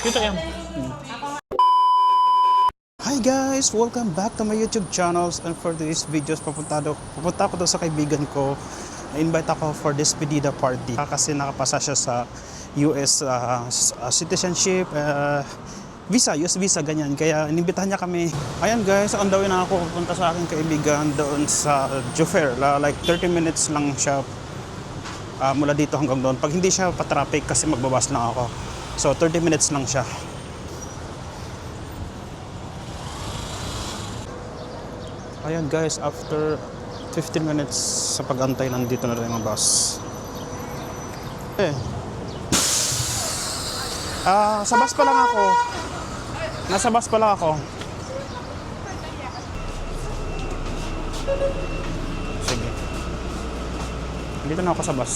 Dito yan. Hi guys! Welcome back to my YouTube channels, and for this videos pupunta ako doon sa kaibigan ko. Na-invite ako for this pedida party kasi nakapasa siya sa US citizenship, visa, US visa, ganyan. Kaya inimbitahan niya kami. Ayan guys, on the way na ako pupunta sa aking kaibigan doon sa Jufair. Like 30 minutes lang siya mula dito hanggang doon. Pag hindi siya pa-traffic kasi magbabas lang ako. So 30 minutes lang siya. Ayan guys, after 15 minutes sa pag-antay, nandito na rin ang bus. Sa bus pa lang ako. Nasa bus pa lang ako. Sige. Dito na ako sa bus.